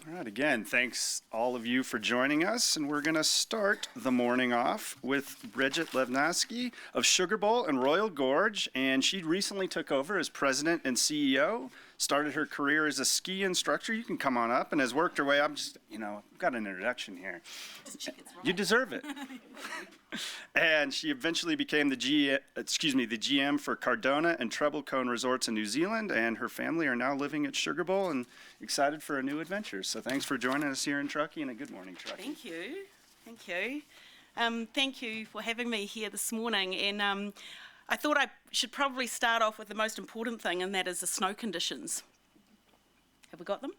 All right, again, thanks all of you for joining us, and we're going to start the morning off with Bridget Levnowski of Sugar Bowl and Royal Gorge, and she recently took over as president and CEO, started her career as a ski instructor. You can come on up, and has worked her way up. Just, I've got an introduction here. You deserve it. And she eventually became the GM for Cardona and Treble Cone Resorts in New Zealand, and her family are now living at Sugar Bowl and excited for a new adventure. So thanks for joining us here in Truckee, and a good morning, Truckee. Thank you. Thank you for having me here this morning. And I thought I should probably start off with the most important thing, and that is the snow conditions. Have we got them?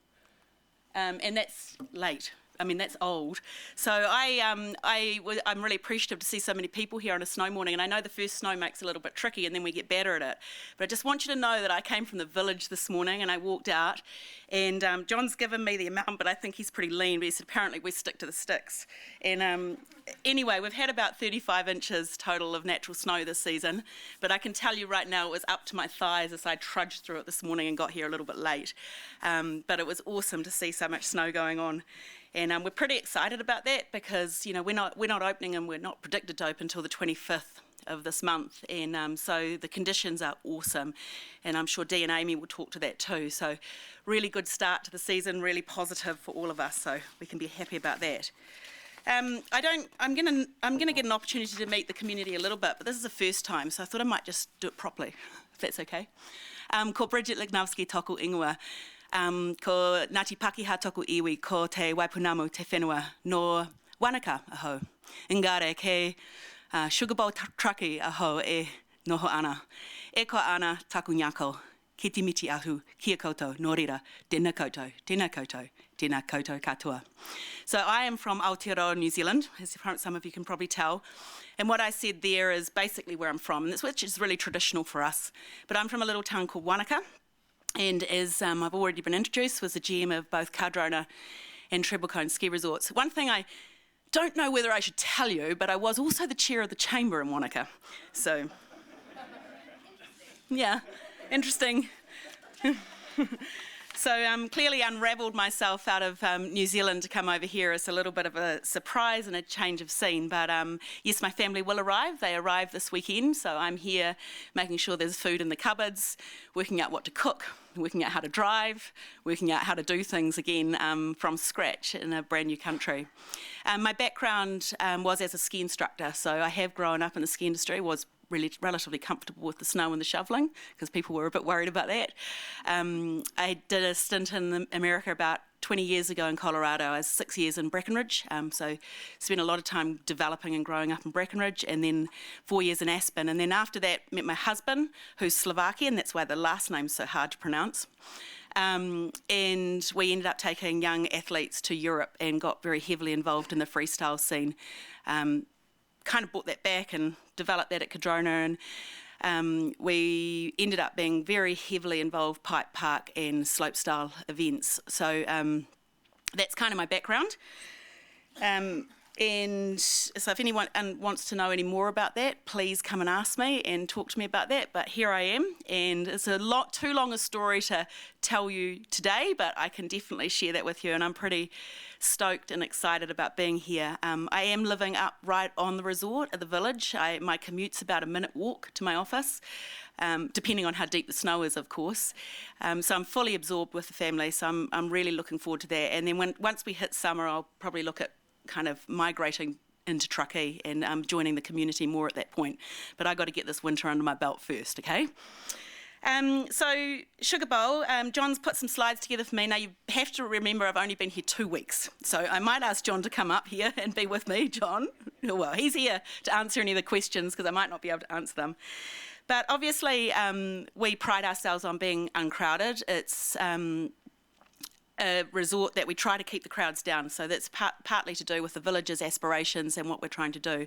And that's late. That's old. So I'm really appreciative to see so many people here on a snow morning, and I know the first snow makes it a little bit tricky and then we get better at it. But I just want you to know that I came from the village this morning and I walked out, and John's given me the amount, but I think he's pretty lean, but he said apparently we stick to the sticks. And anyway, we've had about 35 inches total of natural snow this season, but I can tell you right now it was up to my thighs as I trudged through it this morning and got here a little bit late. But it was awesome to see so much snow going on. And we're pretty excited about that because, we're not opening, and we're not predicted to open until the 25th of this month. And so the conditions are awesome. And I'm sure Dee and Amy will talk to that too. So really good start to the season, really positive for all of us. So we can be happy about that. I'm gonna get an opportunity to meet the community a little bit, but this is the first time, so I thought I might just do it properly, if that's okay. Ko Bridget Levnowski toku ingoa. Ko Ngāti Pakeha toku iwi, ko te waipunamu te whenua, no Wanaka aho. Engare ke Sugar Bowl Truckee aho e noho ana. E ko ana taku nyako, ki te miti ahu, kia koutou, no rira, tēnā koutou, tēnā koutou, tēnā koutou katoa. So I am from Aotearoa, New Zealand, as some of you can probably tell. And what I said there is basically where I'm from, which is really traditional for us. But I'm from a little town called Wanaka. And as I've already been introduced, was the GM of both Cardona and Treble Cone ski resorts. One thing I don't know whether I should tell you, but I was also the chair of the chamber in Wanaka. So, yeah, interesting. So clearly unravelled myself out of New Zealand to come over here as a little bit of a surprise and a change of scene. But yes, my family will arrive. They arrive this weekend, so I'm here making sure there's food in the cupboards, working out what to cook, working out how to drive, working out how to do things again from scratch in a brand new country. My background was as a ski instructor, so I have grown up in the ski industry, was really relatively comfortable with the snow and the shoveling because people were a bit worried about that. I did a stint in America about 20 years ago in Colorado. I was 6 years in Breckenridge, so spent a lot of time developing and growing up in Breckenridge, and then 4 years in Aspen. And then after that, met my husband, who's Slovakian. That's why the last name's so hard to pronounce. And we ended up taking young athletes to Europe and got very heavily involved in the freestyle scene. Kind of brought that back and developed that at Cardona, and we ended up being very heavily involved pipe park and slopestyle events. So that's kind of my background. And so if anyone wants to know any more about that, please come and ask me and talk to me about that. But here I am, and it's too long a story to tell you today, but I can definitely share that with you, and I'm pretty stoked and excited about being here. I am living up right on the resort at the village. My commute's about a minute walk to my office, depending on how deep the snow is, of course. So I'm fully absorbed with the family, so I'm really looking forward to that. And then once we hit summer, I'll probably look at kind of migrating into Truckee and joining the community more at that point. But I got to get this winter under my belt first, okay? So Sugar Bowl, John's put some slides together for me. Now you have to remember I've only been here 2 weeks, so I might ask John to come up here and be with me. John, well, he's here to answer any of the questions because I might not be able to answer them. But obviously we pride ourselves on being uncrowded. It's a resort that we try to keep the crowds down, so that's partly to do with the village's aspirations and what we're trying to do.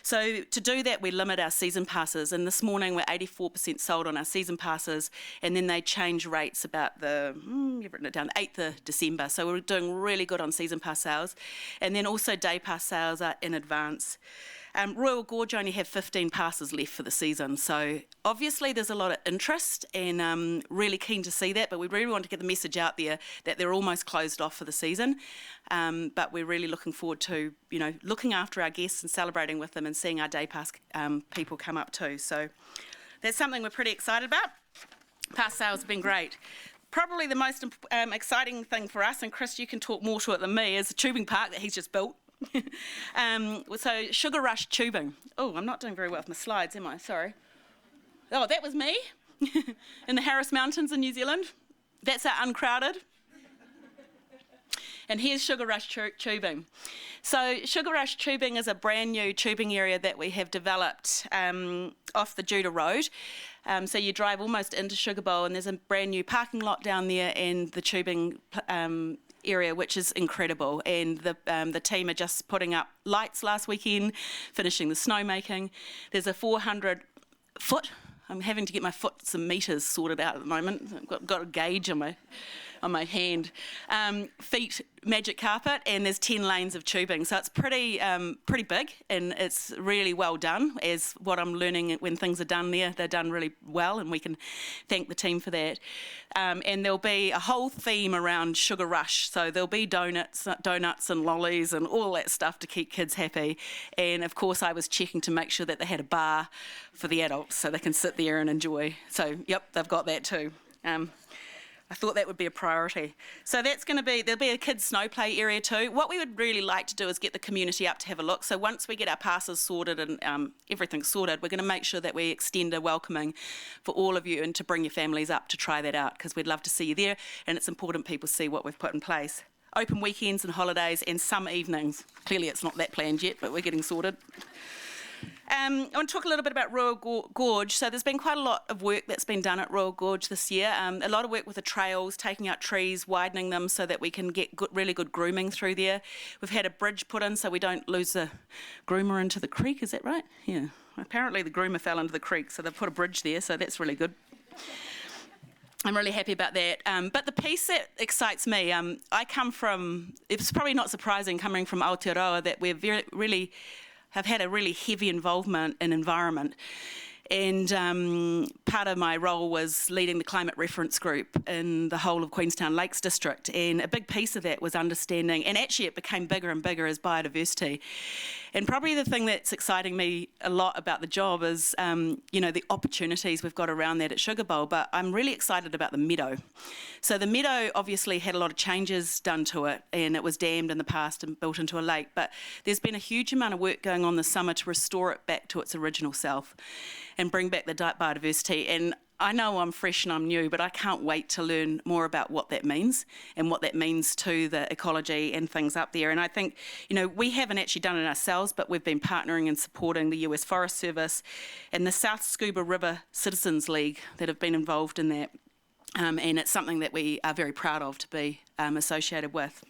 So to do that, we limit our season passes, and this morning we're 84% sold on our season passes, and then they change rates about you've written it down, 8th of December, so we're doing really good on season pass sales, and then also day pass sales are in advance. Royal Gorge only have 15 passes left for the season, so obviously there's a lot of interest and really keen to see that, but we really want to get the message out there that they're almost closed off for the season. But we're really looking forward to, looking after our guests and celebrating with them and seeing our day pass people come up too. So that's something we're pretty excited about. Pass sales have been great. Probably the most exciting thing for us, and Chris, you can talk more to it than me, is the tubing park that he's just built. So Sugar Rush tubing. Oh, I'm not doing very well with my slides, am I? Sorry. Oh, that was me in the Harris Mountains in New Zealand. That's our uncrowded. And here's Sugar Rush tubing. So Sugar Rush tubing is a brand new tubing area that we have developed off the Judah Road. So you drive almost into Sugar Bowl and there's a brand new parking lot down there and the tubing area, which is incredible. And the team are just putting up lights last weekend, finishing the snowmaking. There's a 400-foot. I'm having to get my foot some metres sorted out at the moment. I've got a gauge on my hand. Feet magic carpet, and there's 10 lanes of tubing. So it's pretty big, and it's really well done, as what I'm learning when things are done there. They're done really well, and we can thank the team for that. And there'll be a whole theme around Sugar Rush. So there'll be donuts and lollies and all that stuff to keep kids happy. And of course, I was checking to make sure that they had a bar for the adults so they can sit there and enjoy. So, yep, they've got that too. I thought that would be a priority. So there'll be a kids' snow play area too. What we would really like to do is get the community up to have a look. So once we get our passes sorted and everything's sorted, we're going to make sure that we extend a welcoming for all of you and to bring your families up to try that out, because we'd love to see you there, and it's important people see what we've put in place. Open weekends and holidays and some evenings. Clearly it's not that planned yet, but we're getting sorted. I want to talk a little bit about Royal Gorge. So there's been quite a lot of work that's been done at Royal Gorge this year. A lot of work with the trails, taking out trees, widening them so that we can get really good grooming through there. We've had a bridge put in so we don't lose the groomer into the creek, is that right? Yeah. Apparently the groomer fell into the creek, so they've put a bridge there, so that's really good. I'm really happy about that. But the piece that excites me, I come from, it's probably not surprising coming from Aotearoa, that we're really have had a really heavy involvement in environment. And part of my role was leading the climate reference group in the whole of Queenstown Lakes District. And a big piece of that was understanding, and actually it became bigger and bigger as biodiversity. And probably the thing that's exciting me a lot about the job is, the opportunities we've got around that at Sugar Bowl, but I'm really excited about the meadow. So the meadow obviously had a lot of changes done to it, and it was dammed in the past and built into a lake, but there's been a huge amount of work going on this summer to restore it back to its original self and bring back the biodiversity. And I know I'm fresh and I'm new, but I can't wait to learn more about what that means and what that means to the ecology and things up there. And I think, we haven't actually done it ourselves, but we've been partnering and supporting the US Forest Service and the South Scuba River Citizens League that have been involved in that. And it's something that we are very proud of to be associated with.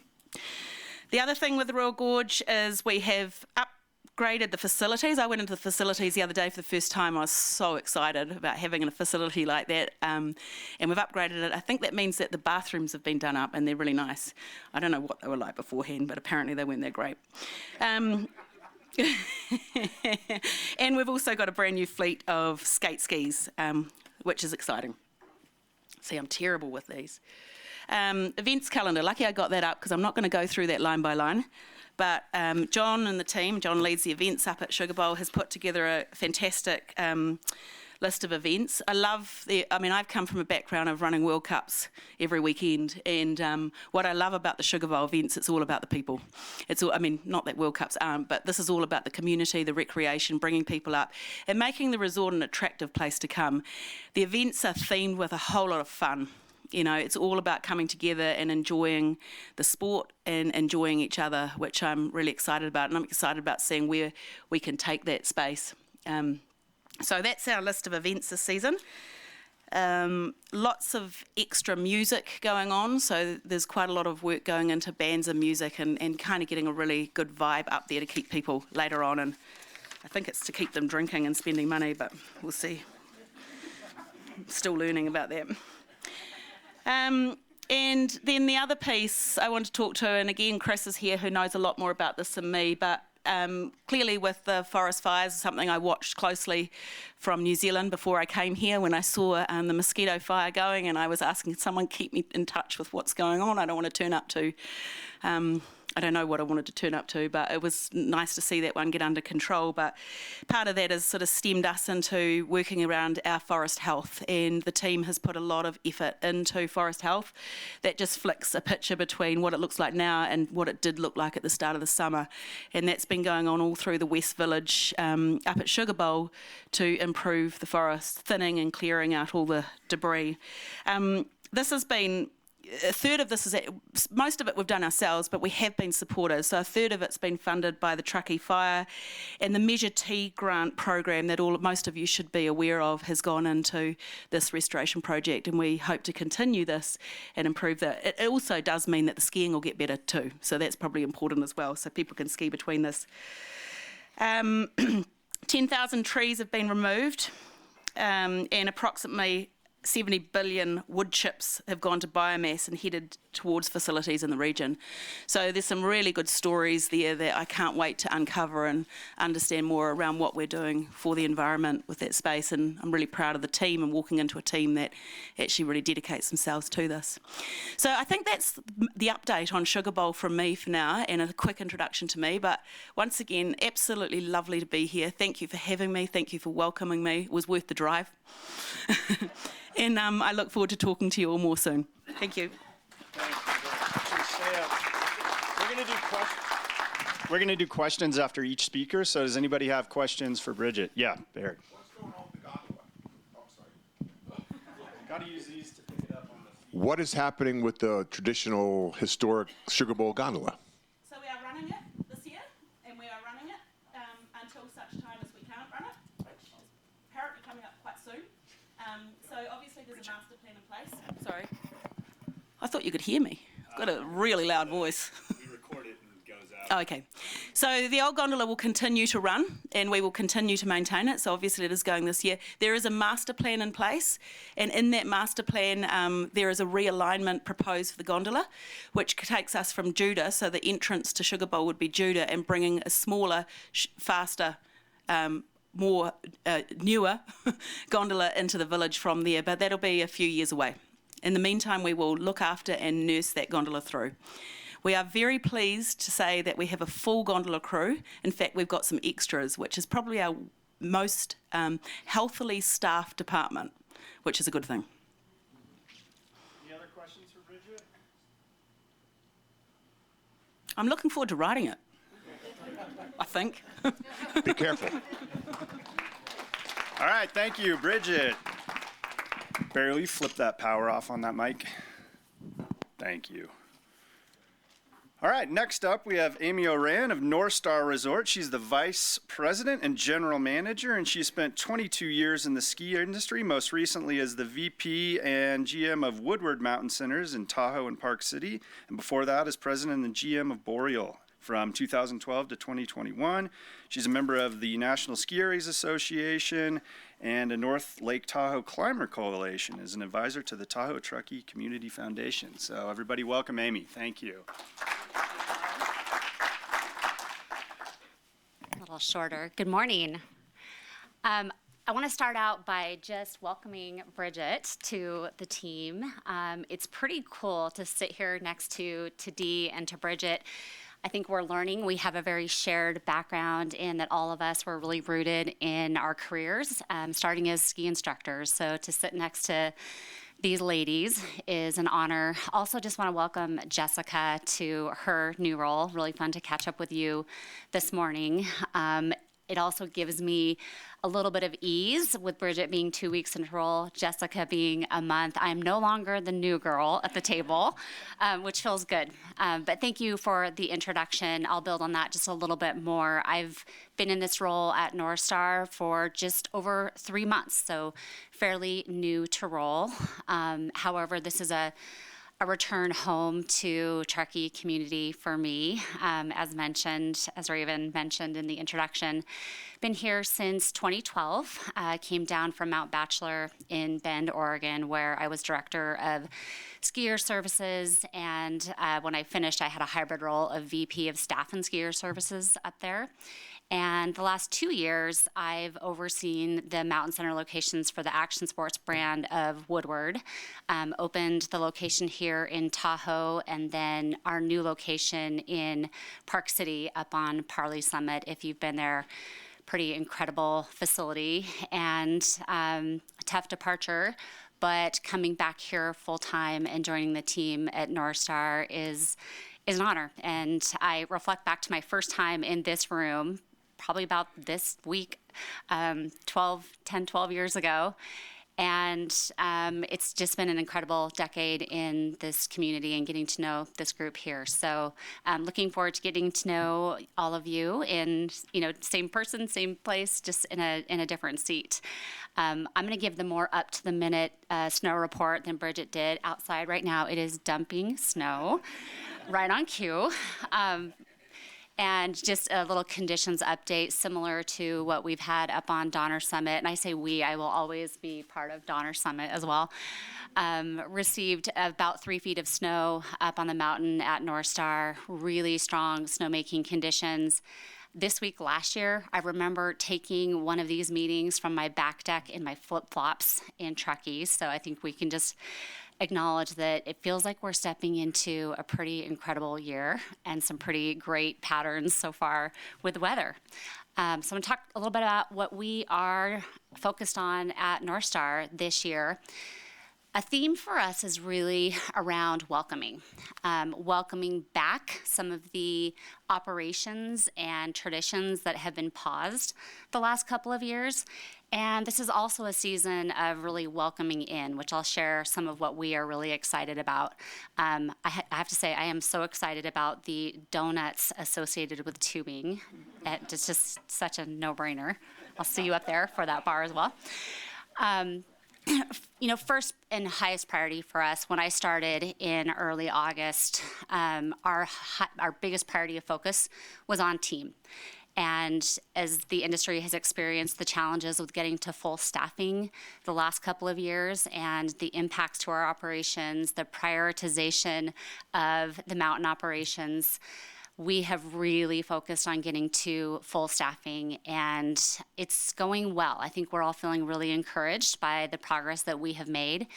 The other thing with the Royal Gorge is we have upgraded the facilities. I went into the facilities the other day for the first time. I was so excited about having a facility like that, and we've upgraded it. I think that means that the bathrooms have been done up and they're really nice. I don't know what they were like beforehand, but apparently they weren't that great. And we've also got a brand new fleet of skate skis, which is exciting. See, I'm terrible with these. Events calendar, lucky I got that up because I'm not going to go through that line by line. But John and the team, John leads the events up at Sugar Bowl, has put together a fantastic list of events. I've come from a background of running World Cups every weekend, and what I love about the Sugar Bowl events, it's all about the people. Not that World Cups aren't, but this is all about the community, the recreation, bringing people up, and making the resort an attractive place to come. The events are themed with a whole lot of fun. It's all about coming together and enjoying the sport and enjoying each other, which I'm really excited about. And I'm excited about seeing where we can take that space. So that's our list of events this season. Lots of extra music going on. So there's quite a lot of work going into bands and music and kind of getting a really good vibe up there to keep people later on. And I think it's to keep them drinking and spending money, but we'll see. Still learning about that. And then the other piece I want to talk to, and again, Chris is here who knows a lot more about this than me, but clearly with the forest fires, something I watched closely from New Zealand before I came here when I saw the mosquito fire going, and I was asking someone keep me in touch with what's going on. I don't want to turn up to I don't know what I wanted to turn up to, but it was nice to see that one get under control. But part of that has sort of stemmed us into working around our forest health, and the team has put a lot of effort into forest health. That just flicks a picture between what it looks like now and what it did look like at the start of the summer. And that's been going on all through the West Village up at Sugar Bowl to improve the forest, thinning and clearing out all the debris. This has been a third of this most of it we've done ourselves, but we have been supported. So a third of it's been funded by the Truckee Fire, and the Measure T grant program that most of you should be aware of has gone into this restoration project, and we hope to continue this and improve that. It also does mean that the skiing will get better too, so that's probably important as well, so people can ski between this. 10,000 trees have been removed, and approximately 70 billion wood chips have gone to biomass and headed towards facilities in the region. So there's some really good stories there that I can't wait to uncover and understand more around what we're doing for the environment with that space. And I'm really proud of the team and walking into a team that actually really dedicates themselves to this. So I think that's the update on Sugar Bowl from me for now, and a quick introduction to me. But once again, absolutely lovely to be here. Thank you for having me. Thank you for welcoming me. It was worth the drive. And I look forward to talking to you all more soon. Thank you. We're going to do questions after each speaker. So does anybody have questions for Bridget? Yeah, Barrett. What's going on with the gondola? Oh, sorry. Got to use these to pick it up on the feet. What is happening with the traditional historic Sugar Bowl gondola? So we are running it this year, and we are running it until such time as we can't run it, which is apparently coming up quite soon. So obviously there's a master plan in place. Sorry. I thought you could hear me. I've got a really loud voice. We record it and it goes out. Okay. So the old gondola will continue to run, and we will continue to maintain it. So obviously it is going this year. There is a master plan in place, and in that master plan there is a realignment proposed for the gondola, which takes us from Judah, so the entrance to Sugar Bowl would be Judah, and bringing a smaller, faster, more newer gondola into the village from there, but that'll be a few years away. In the meantime, we will look after and nurse that gondola through. We are very pleased to say that we have a full gondola crew. In fact, we've got some extras, which is probably our most healthily staffed department, which is a good thing. Any other questions for Bridget? I'm looking forward to riding it, I think. Be careful. All right, thank you, Bridget. Barry, will you flip that power off on that mic? Thank you. All right, next up we have Amy Oran of North Star Resort. She's the Vice President and General Manager, and she spent 22 years in the ski industry, most recently as the VP and GM of Woodward Mountain Centers in Tahoe and Park City, and before that as President and GM of Boreal from 2012 to 2021. She's a member of the National Ski Areas Association and a North Lake Tahoe Climber Coalition, as an advisor to the Tahoe Truckee Community Foundation. So everybody welcome Amy. Thank you. A little shorter. Good morning. I want to start out by just welcoming Bridget to the team. It's pretty cool to sit here next to Dee and to Bridget. I think we're learning. We have a very shared background in that all of us were really rooted in our careers, starting as ski instructors. So to sit next to these ladies is an honor. Also just want to welcome Jessica to her new role. Really fun to catch up with you this morning. It also gives me a little bit of ease with Bridget being 2 weeks in role, Jessica being a month. I'm no longer the new girl at the table, which feels good. But thank you for the introduction. I'll build on that just a little bit more. I've been in this role at North Star for just over 3 months, so fairly new to role. However, this is a a return home to Truckee community for me. As Raven mentioned in the introduction, been here since 2012. Came down from Mount Bachelor in Bend, Oregon, where I was director of skier services. And when I finished, I had a hybrid role of VP of staff and skier services up there. And the last 2 years, I've overseen the Mountain Center locations for the action sports brand of Woodward. Opened the location here in Tahoe, and then our new location in Park City up on Parley Summit. If you've been there, pretty incredible facility, and a tough departure. But coming back here full time and joining the team at North Star is an honor. And I reflect back to my first time in this room, probably about this week, 12 years ago. And it's just been an incredible decade in this community and getting to know this group here. So I'm looking forward to getting to know all of you in, same person, same place, just in a different seat. I'm going to give the more up-to-the-minute snow report than Bridget did. Outside right now, it is dumping snow, right on cue. And just a little conditions update similar to what we've had up on Donner Summit. And I say we, I will always be part of Donner Summit as well. Received about 3 feet of snow up on the mountain at North Star, really strong snowmaking conditions. This week last year, I remember taking one of these meetings from my back deck in my flip-flops in Truckee. So I think we can just acknowledge that it feels like we're stepping into a pretty incredible year and some pretty great patterns so far with weather. So I'm going to talk a little bit about what we are focused on at North Star this year. A theme for us is really around welcoming back some of the operations and traditions that have been paused the last couple of years. And this is also a season of really welcoming in, which I'll share some of what we are really excited about. I have to say, I am so excited about the donuts associated with tubing. It's just such a no-brainer. I'll see you up there for that bar as well. First and highest priority for us, when I started in early August, our biggest priority of focus was on team. And as the industry has experienced the challenges with getting to full staffing the last couple of years and the impacts to our operations, the prioritization of the mountain operations, we have really focused on getting to full staffing, and it's going well. I think we're all feeling really encouraged by the progress that we have made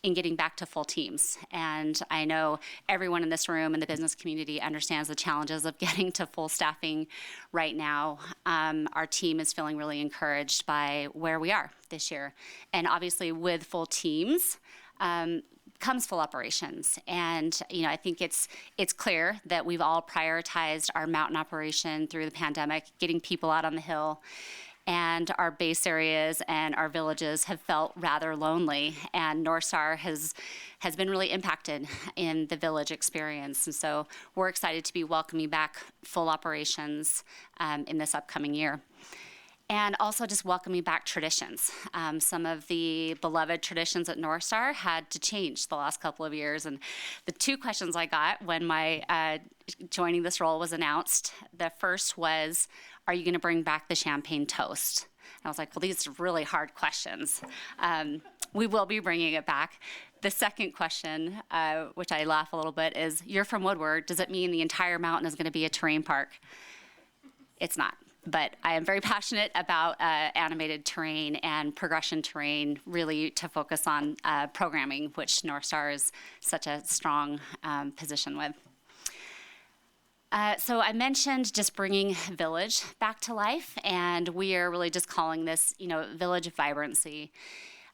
in getting back to full teams. And I know everyone in this room in the business community understands the challenges of getting to full staffing right now. Our team is feeling really encouraged by where we are this year. And obviously with full teams, comes full operations. And, I think it's clear that we've all prioritized our mountain operation through the pandemic, getting people out on the hill. And our base areas and our villages have felt rather lonely. And North Star has been really impacted in the village experience. And so we're excited to be welcoming back full operations in this upcoming year. And also just welcoming back traditions. Some of the beloved traditions at North Star had to change the last couple of years. And the two questions I got when my joining this role was announced, the first was, are you going to bring back the champagne toast? And I was like, well, these are really hard questions. We will be bringing it back. The second question, which I laugh a little bit, is, you're from Woodward. Does it mean the entire mountain is going to be a terrain park? It's not. But I am very passionate about animated terrain and progression terrain, really to focus on programming, which North Star is such a strong position with. So I mentioned just bringing village back to life, and we are really just calling this, village vibrancy.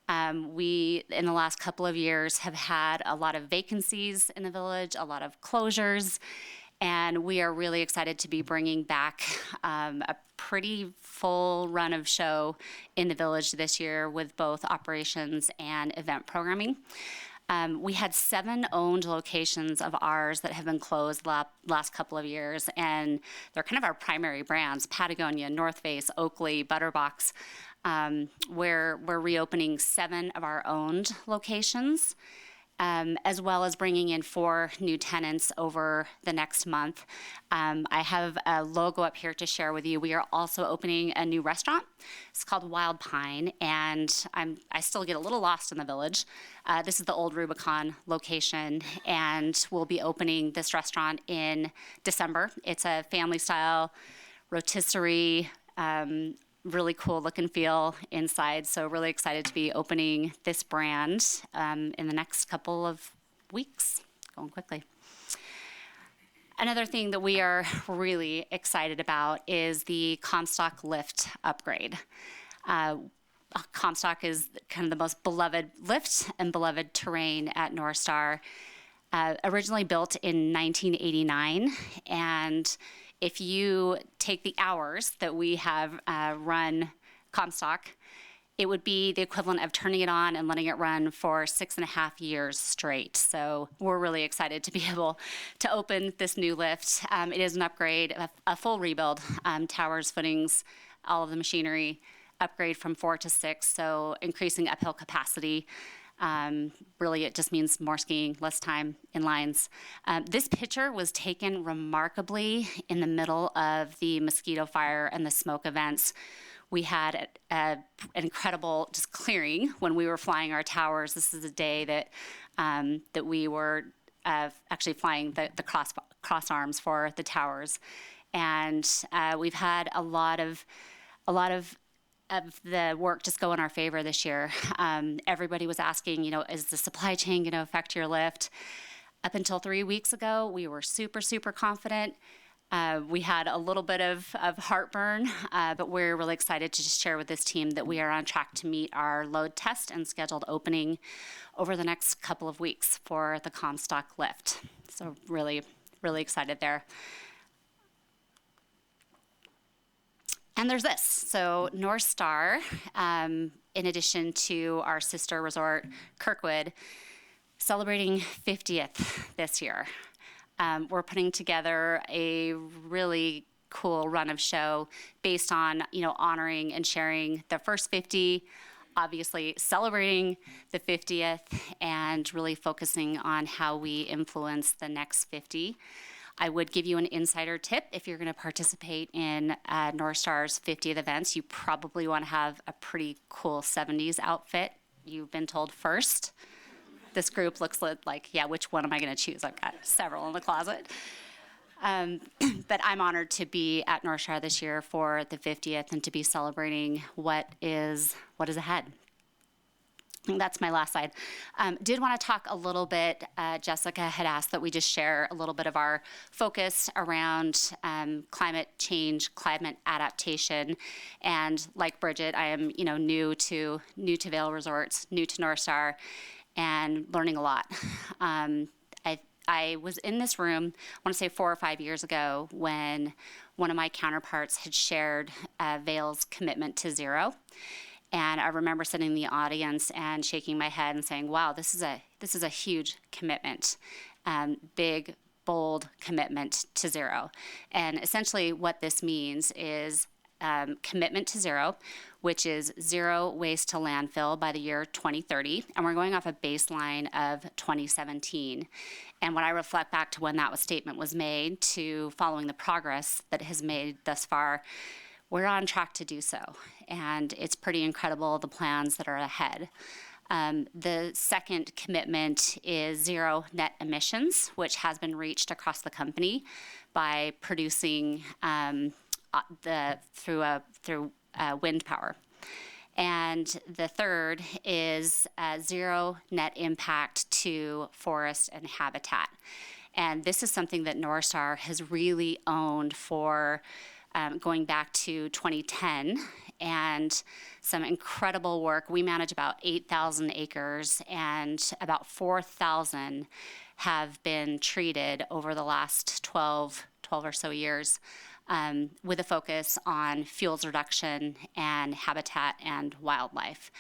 We, in the last couple of years, have had a lot of vacancies in the village, a lot of closures, and we are really excited to be bringing back a pretty full run of show in the village this year with both operations and event programming. We had 7 owned locations of ours that have been closed last couple of years, and they're kind of our primary brands: Patagonia, North Face, Oakley, Butterbox. We're reopening 7 of our owned locations. as well as bringing in 4 new tenants over the next month. I have a logo up here to share with you. We are also opening a new restaurant. It's called Wild Pine, and I still get a little lost in the village. This is the old Rubicon location, and we'll be opening this restaurant in December. It's a family-style rotisserie, really cool look and feel inside. So really excited to be opening this brand in the next couple of weeks, going quickly. Another thing that we are really excited about is the Comstock lift upgrade. Comstock is kind of the most beloved lift and beloved terrain at North Star. Originally built in 1989, and if you take the hours that we have run Comstock, it would be the equivalent of turning it on and letting it run for 6.5 years straight. So we're really excited to be able to open this new lift. It is an upgrade, a full rebuild, towers, footings, all of the machinery, upgrade from 4 to 6, so increasing uphill capacity. Really, it just means more skiing, less time in lines. This picture was taken remarkably in the middle of the mosquito fire and the smoke events. We had an incredible just clearing when we were flying our towers. This is a day that that we were actually flying the cross arms for the towers, and we've had a lot of the work just go in our favor this year. Everybody was asking, is the supply chain going to affect your lift? Up until 3 weeks ago, we were super, super confident. We had a little bit of heartburn, but we're really excited to just share with this team that we are on track to meet our load test and scheduled opening over the next couple of weeks for the Comstock lift. So really, really excited there. And there's this. So North Star, in addition to our sister resort, Kirkwood, celebrating 50th this year. We're putting together a really cool run of show based on, honoring and sharing the first 50, obviously celebrating the 50th, and really focusing on how we influence the next 50. I would give you an insider tip. If you're going to participate in North Star's 50th events, you probably want to have a pretty cool 70s outfit. You've been told first. This group looks like, which one am I going to choose? I've got several in the closet. But I'm honored to be at North Star this year for the 50th and to be celebrating what is ahead. That's my last slide. Did want to talk a little bit, Jessica had asked that we just share a little bit of our focus around climate change, climate adaptation. And like Bridget, I am new to Vail Resorts, new to North Star, and learning a lot. I was in this room, I want to say 4 or 5 years ago, when one of my counterparts had shared Vail's commitment to zero. And I remember sitting in the audience and shaking my head and saying, wow, this is a huge commitment, big, bold commitment to zero. And essentially what this means is commitment to zero, which is zero waste to landfill by the year 2030. And we're going off a baseline of 2017. And when I reflect back to when that statement was made to following the progress that it has made thus far, we're on track to do so, and it's pretty incredible, the plans that are ahead. The second commitment is zero net emissions, which has been reached across the company by producing through wind power. And the third is zero net impact to forest and habitat. And this is something that North Star has really owned for going back to 2010, and some incredible work. We manage about 8,000 acres, and about 4,000 have been treated over the last 12 or so years, with a focus on fuels reduction and habitat and wildlife.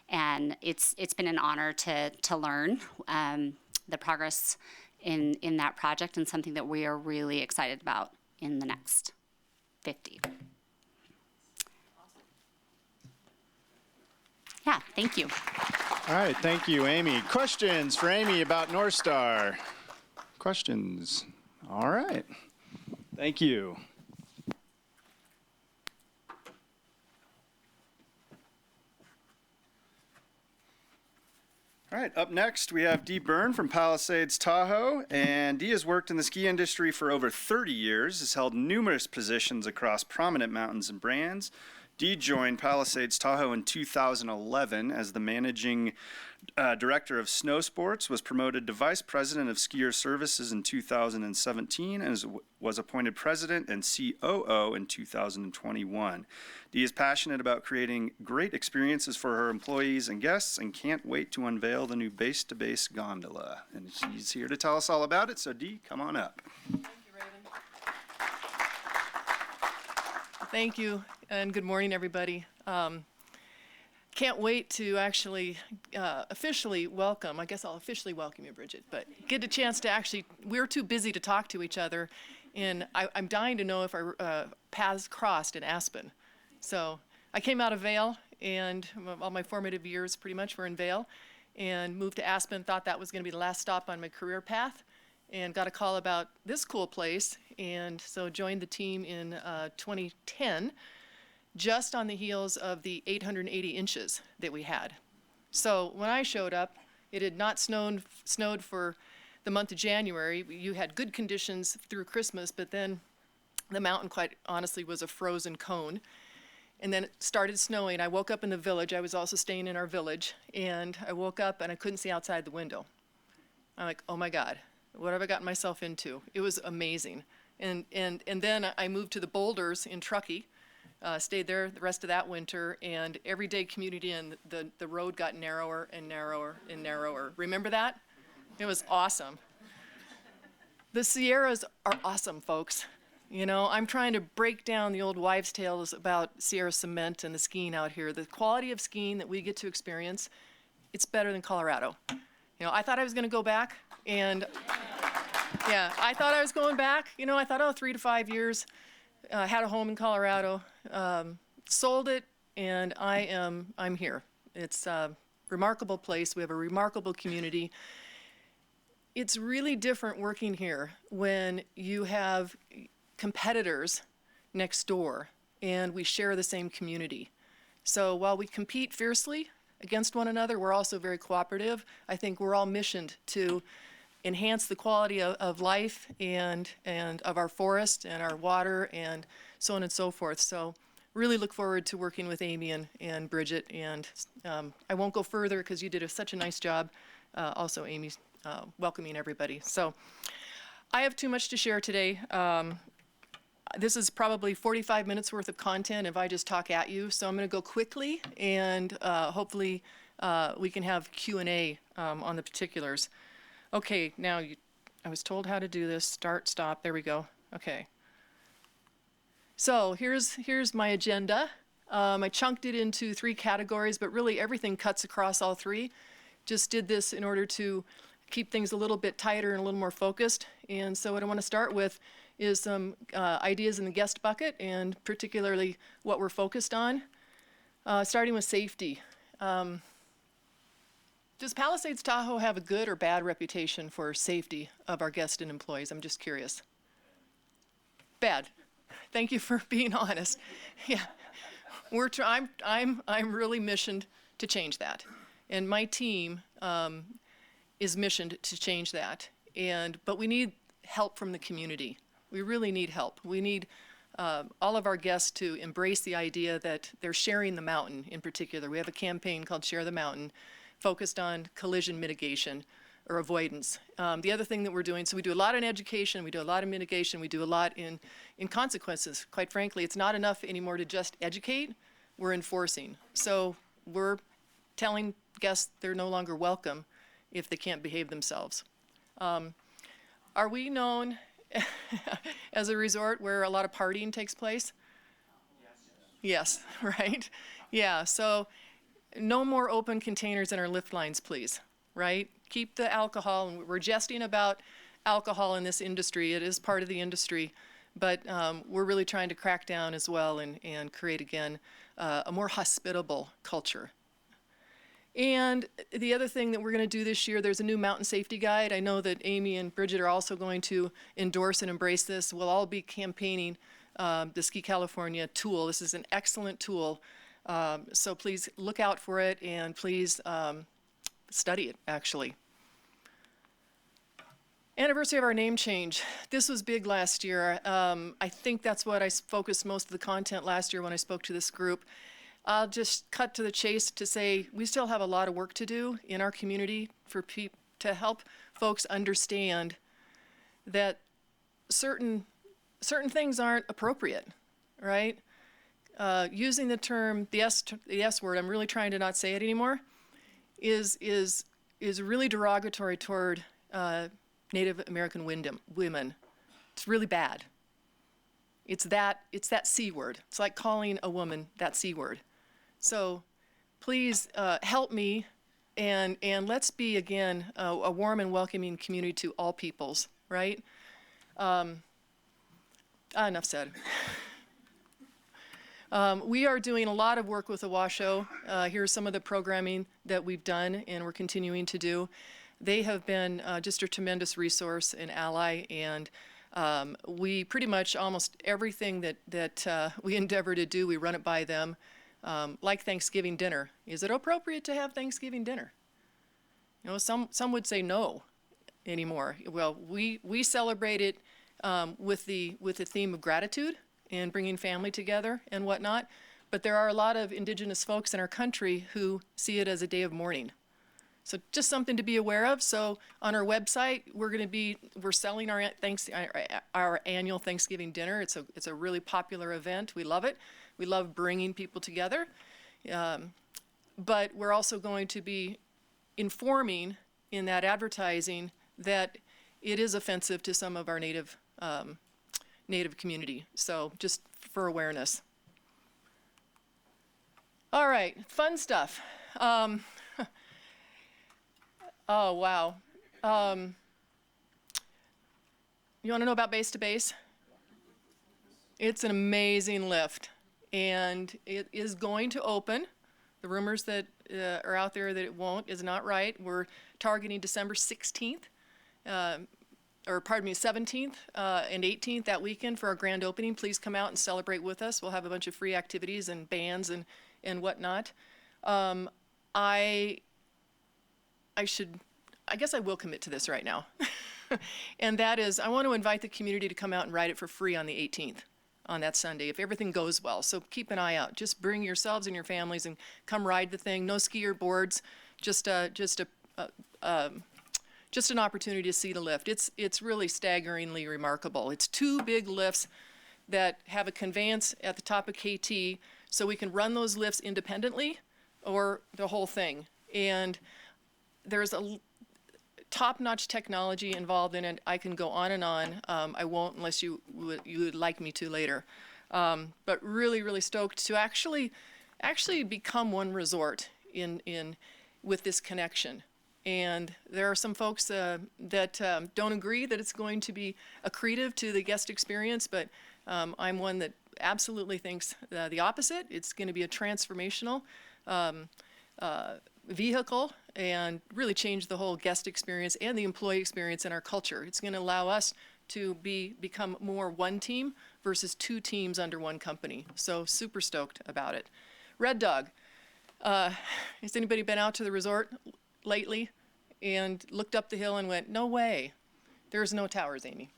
And it's been an honor to learn the progress in that project, and something that we are really excited about in the next 50. Yeah, thank you. All right, thank you, Amy. Questions for Amy about North Star? Questions? All right. Thank you. All right, up next we have Dee Byrne from Palisades, Tahoe, and Dee has worked in the ski industry for over 30 years, has held numerous positions across prominent mountains and brands. Dee joined Palisades, Tahoe in 2011 as the managing director of snow sports, was promoted to vice president of skier services in 2017, and was appointed president and COO in 2021. Dee is passionate about creating great experiences for her employees and guests and can't wait to unveil the new base-to-base gondola. And she's here to tell us all about it, so Dee, come on up. Thank you, Raven. Thank you, and good morning, everybody. Can't wait to actually officially welcome, I guess I'll officially welcome you, Bridget, but get a chance to actually, we're too busy to talk to each other, and I'm dying to know if our paths crossed in Aspen. So I came out of Vail, and all my formative years pretty much were in Vail, and moved to Aspen, thought that was going to be the last stop on my career path, and got a call about this cool place, and so joined the team in 2010, just on the heels of the 880 inches that we had. So when I showed up, it had not snowed for the month of January. You had good conditions through Christmas, but then the mountain, quite honestly, was a frozen cone. And then it started snowing. I woke up in the village. I was also staying in our village. And I woke up and I couldn't see outside the window. I'm like, oh my God, what have I gotten myself into? It was amazing. And then I moved to the Boulders in Truckee. Stayed there the rest of that winter, and every day commuted in, the road got narrower and narrower and narrower. Remember that? It was awesome. The Sierras are awesome, folks. You know, I'm trying to break down the old wives' tales about Sierra cement and the skiing out here. The quality of skiing that we get to experience, it's better than Colorado. You know, I thought I was going to go back, and yeah, I thought I was going back. You know, I thought, oh, 3 to 5 years. Had a home in Colorado, sold it, and I'm here. It's a remarkable place. We have a remarkable community. It's really different working here when you have competitors next door and we share the same community. So while we compete fiercely against one another, we're also very cooperative. I think we're all missioned to enhance the quality of life and of our forest and our water and so on and so forth. So really look forward to working with Amy and Bridget, and I won't go further because you did such a nice job. Also Amy, welcoming everybody. So I have too much to share today. This is probably 45 minutes worth of content if I just talk at you. So I'm going to go quickly, and hopefully we can have Q&A on the particulars. Okay, now I was told how to do this. Start, stop, there we go. Okay. So here's my agenda. I chunked it into 3 categories, but really everything cuts across all 3. Just did this in order to keep things a little bit tighter and a little more focused. And so what I want to start with is some ideas in the guest bucket, and particularly what we're focused on. Starting with safety. Does Palisades Tahoe have a good or bad reputation for safety of our guests and employees? I'm just curious. Bad. Thank you for being honest. Yeah, I'm really missioned to change that, and my team is missioned to change that. But we need help from the community. We really need help. We need all of our guests to embrace the idea that they're sharing the mountain. In particular, we have a campaign called Share the Mountain, focused on collision mitigation or avoidance. The other thing that we're doing, so we do a lot in education, we do a lot in mitigation, we do a lot in consequences. Quite frankly, it's not enough anymore to just educate, we're enforcing. So we're telling guests they're no longer welcome if they can't behave themselves. Are we known as a resort where a lot of partying takes place? Yes, right? Yeah, so no more open containers in our lift lines, please, right? Keep the alcohol, and we're jesting about alcohol in this industry. It is part of the industry, but we're really trying to crack down as well and create, again, a more hospitable culture. And the other thing that we're going to do this year, there's a new mountain safety guide. I know that Amy and Bridget are also going to endorse and embrace this. We'll all be campaigning the Ski California tool. This is an excellent tool. So please look out for it, and please study it, actually. Anniversary of our name change. This was big last year. I think that's what I focused most of the content last year when I spoke to this group. I'll just cut to the chase to say we still have a lot of work to do in our community to help folks understand that certain things aren't appropriate, right? Using the term, the S word, I'm really trying to not say it anymore, is really derogatory toward Native American women. It's really bad. It's that C word. It's like calling a woman that C word. So please help me, and let's be, again, a warm and welcoming community to all peoples, right? Enough said. We are doing a lot of work with the Washoe. Here's some of the programming that we've done and we're continuing to do. They have been just a tremendous resource and ally, and we pretty much almost everything that we endeavor to do, we run it by them. Like Thanksgiving dinner. Is it appropriate to have Thanksgiving dinner? You know, some would say no anymore. Well, we celebrate it with the theme of gratitude and bringing family together and whatnot. But there are a lot of indigenous folks in our country who see it as a day of mourning. So just something to be aware of. So on our website, we're selling our annual Thanksgiving dinner. It's a really popular event. We love it. We love bringing people together. But we're also going to be informing in that advertising that it is offensive to some of our Native community. So just for awareness. All right, fun stuff. Oh, wow. You want to know about Base to Base? It's an amazing lift, and it is going to open. The rumors that are out there that it won't is not right. We're targeting December 16th, 17th and 18th that weekend for our grand opening. Please come out and celebrate with us. We'll have a bunch of free activities and bands and whatnot. I guess I will commit to this right now. And that is, I want to invite the community to come out and ride it for free on the 18th, on that Sunday, if everything goes well. So keep an eye out. Just bring yourselves and your families and come ride the thing. No ski or boards, just an opportunity to see the lift. It's really staggeringly remarkable. It's two big lifts that have a conveyance at the top of KT, so we can run those lifts independently or the whole thing. And there's a top-notch technology involved in it. I can go on and on. I won't unless you would like me to later. But really, really stoked to actually become one resort with this connection. And there are some folks that don't agree that it's going to be accretive to the guest experience, but I'm one that absolutely thinks the opposite. It's going to be a transformational vehicle and really change the whole guest experience and the employee experience in our culture. It's going to allow us to become more one team versus two teams under one company. So super stoked about it. Red Dog. Has anybody been out to the resort lately and looked up the hill and went, no way, there's no towers, Amy.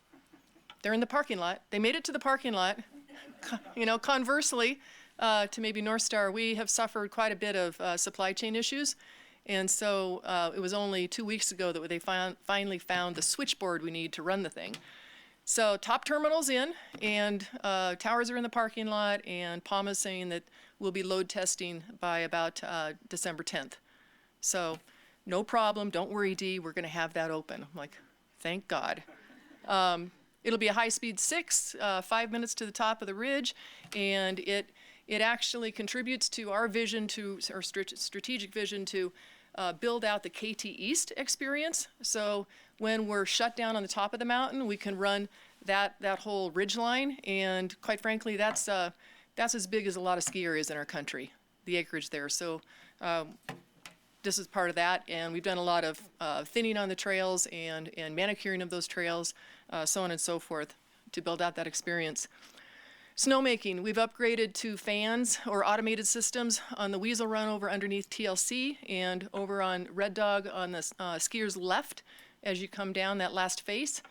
They're in the parking lot. They made it to the parking lot. You know, conversely, to maybe North Star, we have suffered quite a bit of supply chain issues. And so it was only 2 weeks ago that they finally found the switchboard we need to run the thing. So top terminal's in, and towers are in the parking lot, and PAMA's saying that we'll be load testing by about December 10th. So no problem, don't worry, Dee, we're gonna have that open. I'm like, thank God. It'll be a high-speed 6, 5 minutes to the top of the ridge, and it actually contributes to our vision, to our strategic vision to build out the KT East experience. So when we're shut down on the top of the mountain, we can run that whole ridge line, and quite frankly, that's as big as a lot of ski areas in our country, the acreage there. So this is part of that, and we've done a lot of thinning on the trails and manicuring of those trails, so on and so forth, to build out that experience. Snowmaking, we've upgraded to fans or automated systems on the Weasel Run over underneath TLC and over on Red Dog on the skier's left as you come down that last face,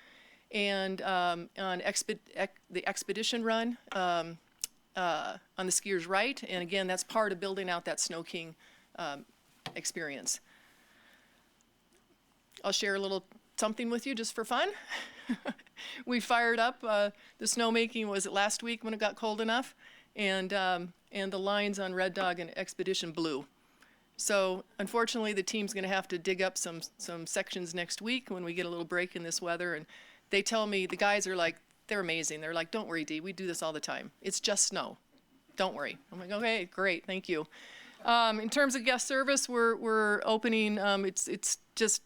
and on the Expedition Run on the skier's right, and again, that's part of building out that Snow King experience. I'll share a little something with you just for fun. We fired up the snowmaking, was it last week when it got cold enough, and the lines on Red Dog and Expedition blew. So unfortunately, the team's going to have to dig up some sections next week when we get a little break in this weather. And they tell me, the guys are like, they're amazing. They're like, don't worry, Dee, we do this all the time. It's just snow. Don't worry. I'm like, okay, great, thank you. In terms of guest service, we're opening. It's just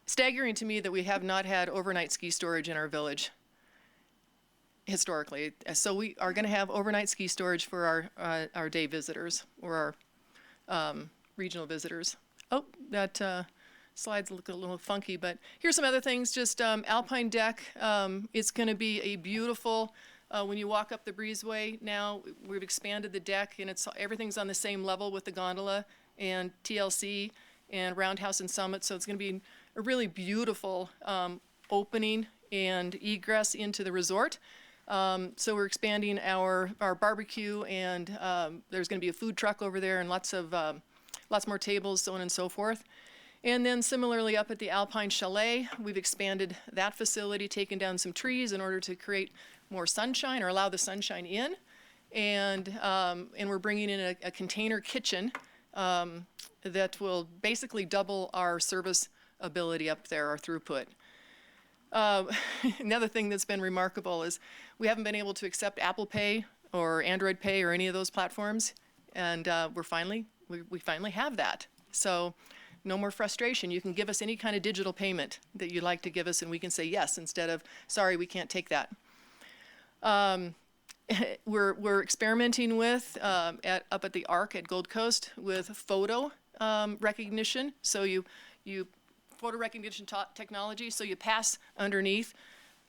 staggering to me that we have not had overnight ski storage in our village historically. So we are going to have overnight ski storage for our day visitors or our regional visitors. Oh, that slides look a little funky, but here's some other things. Just Alpine deck. It's going to be a beautiful. When you walk up the breezeway now, we've expanded the deck, and everything's on the same level with the gondola and TLC and Roundhouse and Summit. So it's going to be a really beautiful opening and egress into the resort. So we're expanding our barbecue, and there's going to be a food truck over there and lots more tables, so on and so forth. And then similarly up at the Alpine Chalet, we've expanded that facility, taken down some trees in order to create more sunshine or allow the sunshine in. And we're bringing in a container kitchen that will basically double our service ability up there, our throughput. Another thing that's been remarkable is we haven't been able to accept Apple Pay or Android Pay or any of those platforms, and we finally have that. So no more frustration. You can give us any kind of digital payment that you'd like to give us, and we can say yes instead of sorry, we can't take that. We're experimenting with up at the Arc at Gold Coast with photo recognition. So you photo recognition technology. So you pass underneath,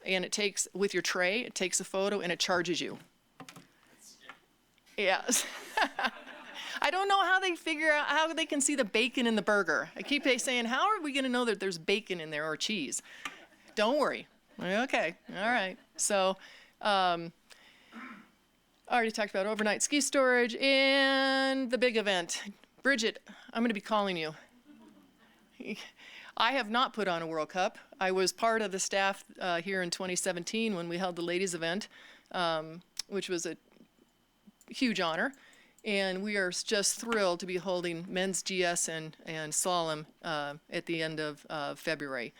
and it takes with your tray. It takes a photo and it charges you. Yes. I don't know how they figure out how they can see the bacon in the burger. I keep saying, how are we going to know that there's bacon in there or cheese? Don't worry. Okay. All right. So. I already talked about overnight ski storage and the big event. Bridget, I'm going to be calling you. I have not put on a World Cup. I was part of the staff here in 2017 when we held the ladies event, which was a huge honor. And we are just thrilled to be holding men's GS and slalom at the end of February.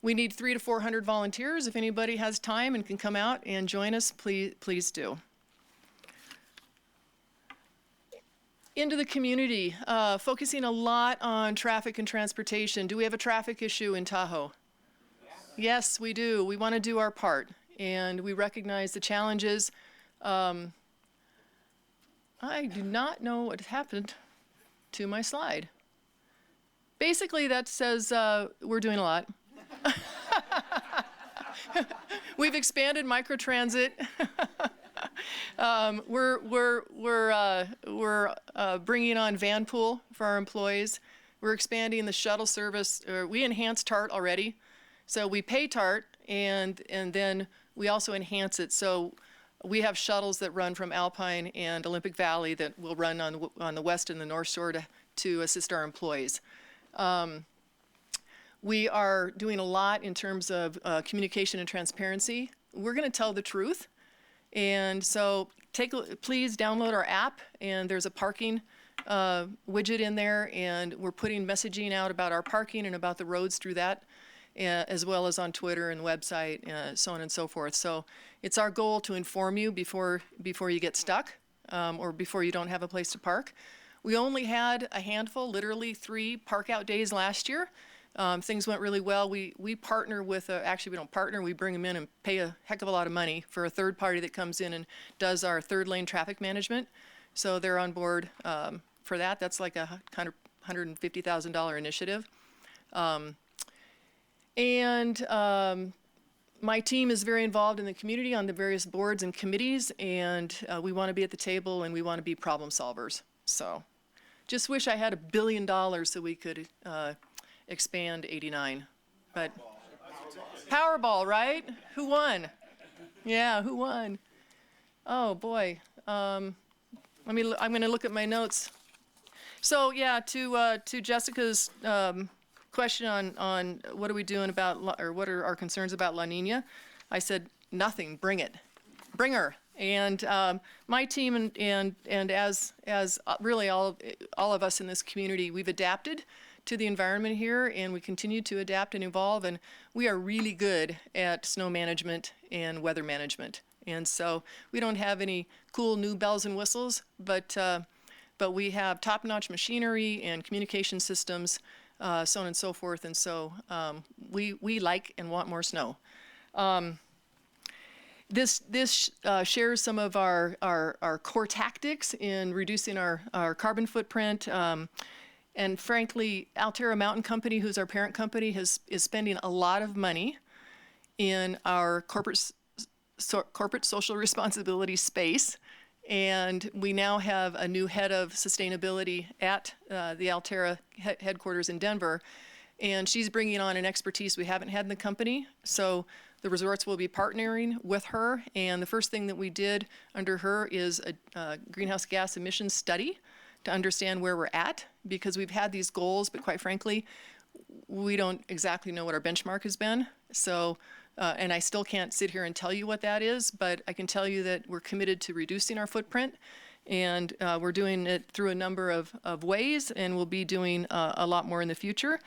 We need 300 to 400 volunteers. If anybody has time and can come out and join us, please do. Into the community, focusing a lot on traffic and transportation. Do we have a traffic issue in Tahoe? Yes, we do. We want to do our part, and we recognize the challenges. I do not know what happened to my slide. Basically, that says we're doing a lot. We've expanded microtransit. We're bringing on van pool for our employees. We're expanding the shuttle service. We enhanced TART already, so we pay TART and then we also enhance it. So we have shuttles that run from Alpine and Olympic Valley that will run on the west and the north shore to assist our employees. We are doing a lot in terms of communication and transparency. We're going to tell the truth. And so please download our app, and there's a parking widget in there, and we're putting messaging out about our parking and about the roads through that, as well as on Twitter and the website, so on and so forth. So it's our goal to inform you before you get stuck or before you don't have a place to park. We only had a handful, literally 3 park out days last year. Things went really well. We partner with, actually we don't partner, we bring them in and pay a heck of a lot of money for a third party that comes in and does our third lane traffic management. So they're on board for that. That's like a $150,000 initiative. My team is very involved in the community on the various boards and committees, and we want to be at the table and we want to be problem solvers. So just wish I had $1 billion so we could expand 89. But Powerball, right? Who won? Yeah, who won? Oh boy. I'm going to look at my notes. So yeah, to Jessica's question on what are we doing about, or what are our concerns about La Nina, I said nothing. Bring it, bring her. And my team and as really all of us in this community, we've adapted to the environment here, and we continue to adapt and evolve. And we are really good at snow management and weather management. And so we don't have any cool new bells and whistles, but we have top-notch machinery and communication systems, so on and so forth. And so we like and want more snow. This shares some of our core tactics in reducing our carbon footprint. And frankly, Alterra Mountain Company, who's our parent company, is spending a lot of money in our corporate social responsibility space. And we now have a new head of sustainability at the Alterra headquarters in Denver. And she's bringing on an expertise we haven't had in the company. So the resorts will be partnering with her. And the first thing that we did under her is a greenhouse gas emissions study to understand where we're at, because we've had these goals, but quite frankly, we don't exactly know what our benchmark has been. So, and I still can't sit here and tell you what that is, but I can tell you that we're committed to reducing our footprint, and we're doing it through a number of ways, and we'll be doing a lot more in the future.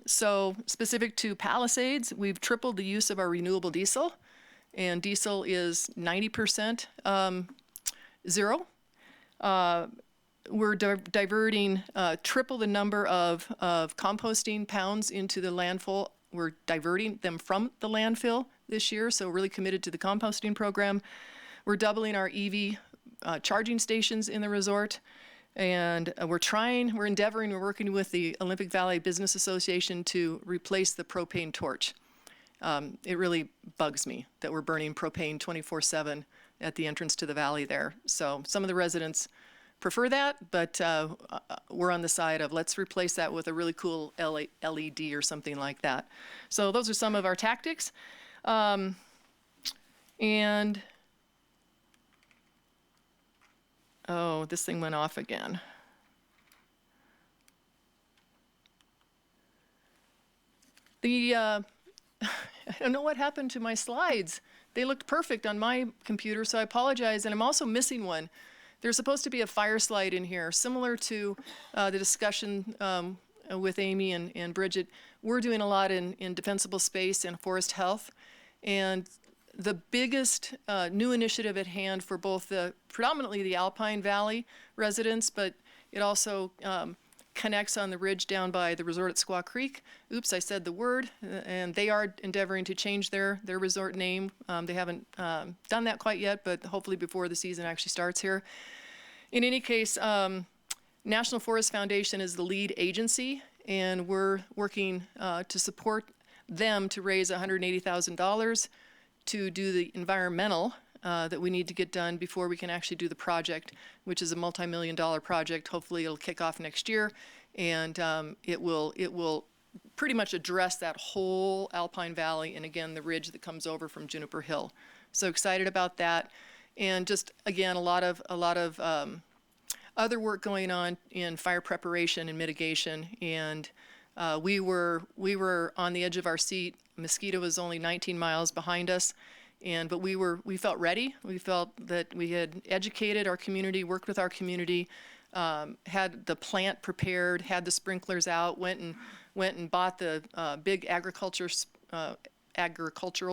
So specific to Palisades, we've tripled the use of our renewable diesel, and diesel is 90% zero. We're diverting triple the number of composting pounds into the landfill. We're diverting them from the landfill this year, so really committed to the composting program. We're doubling our EV charging stations in the resort. And we're working with the Olympic Valley Business Association to replace the propane torch. It really bugs me that we're burning propane 24/7 at the entrance to the valley there. So some of the residents prefer that, but we're on the side of let's replace that with a really cool LED or something like that. So those are some of our tactics. And oh, this thing went off again. I don't know what happened to my slides. They looked perfect on my computer, so I apologize. And I'm also missing one. There's supposed to be a fire slide in here, similar to the discussion with Amy and Bridget. We're doing a lot in defensible space and forest health. And the biggest new initiative at hand for both predominantly the Alpine Valley residents, but it also connects on the ridge down by the resort at Squaw Creek. Oops, I said the word. And they are endeavoring to change their resort name. They haven't done that quite yet, but hopefully before the season actually starts here. In any case, National Forest Foundation is the lead agency, and we're working to support them to raise $180,000 to do the environmental that we need to get done before we can actually do the project, which is a multi-million-dollar project. Hopefully it'll kick off next year, and it will pretty much address that whole Alpine Valley and again the ridge that comes over from Juniper Hill. So excited about that, and just again a lot of other work going on in fire preparation and mitigation. And we were on the edge of our seat. Mosquito was only 19 miles behind us, but we felt ready. We felt that we had educated our community, worked with our community, had the plant prepared, had the sprinklers out, went and bought the big agricultural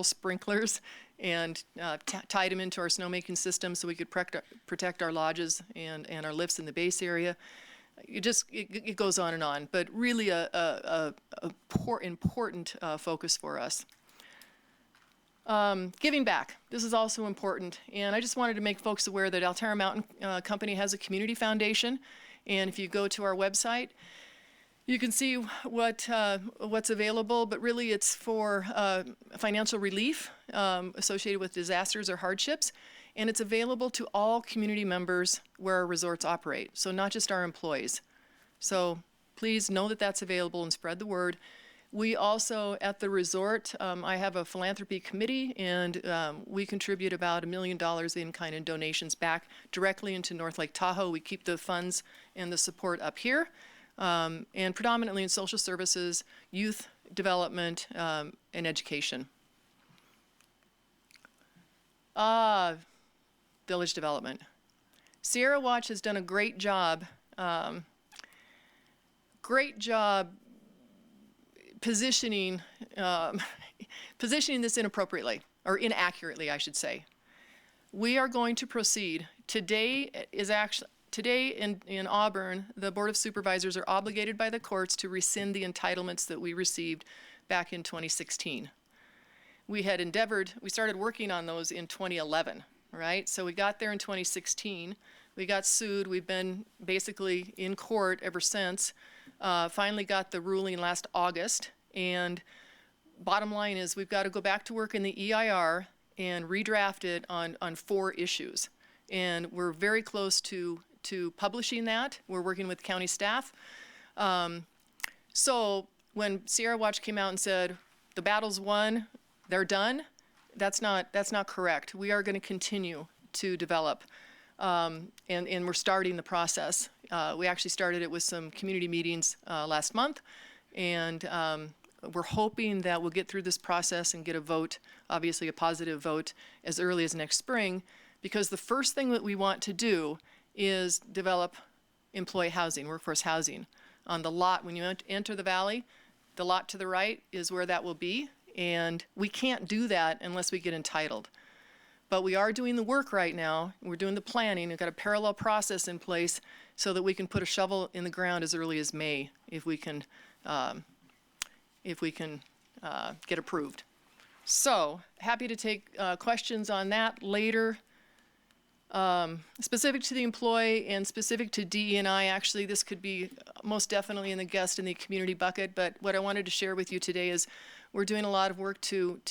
sprinklers, and tied them into our snowmaking system so we could protect our lodges and our lifts in the base area. It goes on and on, but really a important focus for us. Giving back. This is also important, and I just wanted to make folks aware that Alterra Mountain Company has a community foundation, And if you go to our website, you can see what's available, but really it's for financial relief associated with disasters or hardships, and it's available to all community members where our resorts operate, so not just our employees. So please know that that's available and spread the word. We also, at the resort, I have a philanthropy committee, and we contribute about $1 million in kind of donations back directly into North Lake Tahoe. We keep the funds and the support up here. And predominantly in social services, youth development, and education. Village development. Sierra Watch has done a great job positioning this inappropriately, or inaccurately, I should say. We are going to proceed. Today in Auburn, the Board of Supervisors are obligated by the courts to rescind the entitlements that we received back in 2016. We started working on those in 2011, right? So we got there in 2016. We got sued. We've been basically in court ever since. Finally got the ruling last August. And bottom line is we've got to go back to work in the EIR and redraft it on 4 issues. And we're very close to publishing that. We're working with county staff. So when Sierra Watch came out and said, the battle's won, they're done, that's not correct. We are going to continue to develop, and we're starting the process. We actually started it with some community meetings last month, and we're hoping that we'll get through this process and get a vote, obviously a positive vote, as early as next spring, because the first thing that we want to do is develop employee housing, workforce housing. On the lot, when you enter the valley, the lot to the right is where that will be, and we can't do that unless we get entitled. But we are doing the work right now. We're doing the planning. We've got a parallel process in place so that we can put a shovel in the ground as early as May if we can get approved. So happy to take questions on that later. Specific to the employee and specific to DE&I, actually, this could be most definitely in the guest in the community bucket, but what I wanted to share with you today is we're doing a lot of work to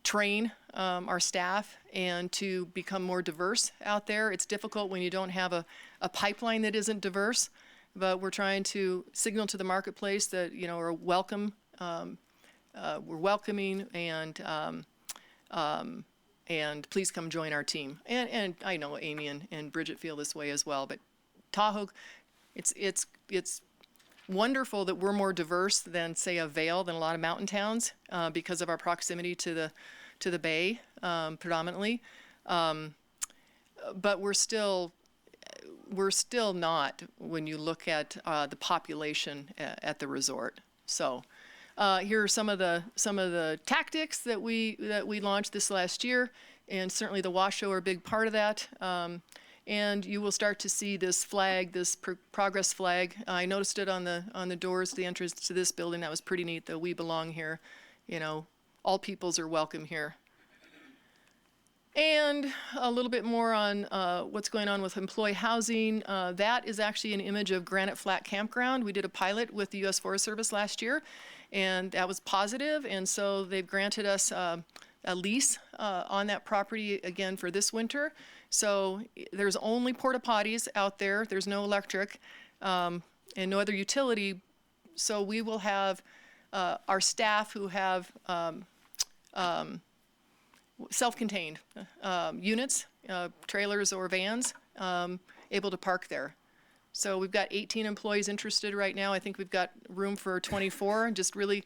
train our staff and to become more diverse out there. It's difficult when you don't have a pipeline that isn't diverse, but we're trying to signal to the marketplace that, we're welcome, we're welcoming, and please come join our team. And I know Amy and Bridget feel this way as well. But Tahoe, it's wonderful that we're more diverse than, say, a Vail, than a lot of mountain towns because of our proximity to the bay, predominantly. But we're still not when you look at the population at the resort. So. Here are some of the tactics that we launched this last year, and certainly the Washoe are a big part of that. And you will start to see this flag, this progress flag. I noticed it on the doors, the entrance to this building. That was pretty neat. Though we belong here, all peoples are welcome here. And a little bit more on what's going on with employee housing. That is actually an image of Granite Flat Campground. We did a pilot with the U.S. Forest Service last year, and that was positive, and so they've granted us a lease on that property again for this winter. So there's only porta potties out there. There's no electric and no other utility. So we will have our staff who have self-contained units, trailers or vans, able to park there. So we've got 18 employees interested right now. I think we've got room for 24. Just really,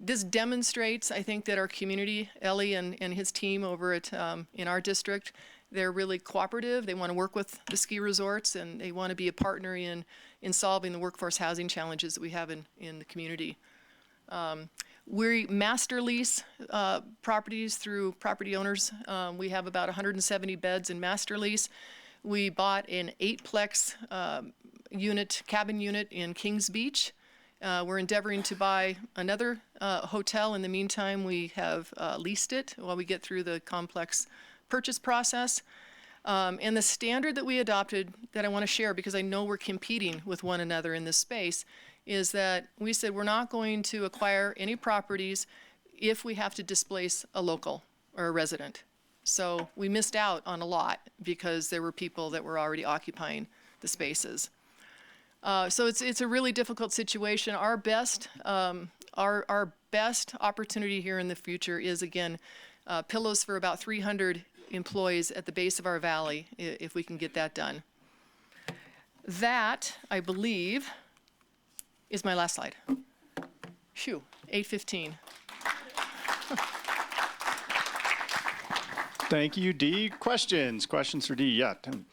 this demonstrates, I think, that our community, Ellie and his team over at in our district, they're really cooperative. They want to work with the ski resorts, and they want to be a partner in solving the workforce housing challenges that we have in the community. We master lease properties through property owners. We have about 170 beds in master lease. We bought an 8-plex cabin unit in Kings Beach. We're endeavoring to buy another hotel. In the meantime, we have leased it while we get through the complex purchase process. And the standard that we adopted that I want to share, because I know we're competing with one another in this space, is that we said we're not going to acquire any properties if we have to displace a local or a resident. So we missed out on a lot because there were people that were already occupying the spaces. So it's a really difficult situation. Our best opportunity here in the future is, again, pillows for about 300 employees at the base of our valley, if we can get that done. That, I believe, is my last slide. Phew, 8:15. Thank you, Dee. Questions for Dee? Yeah, Tim.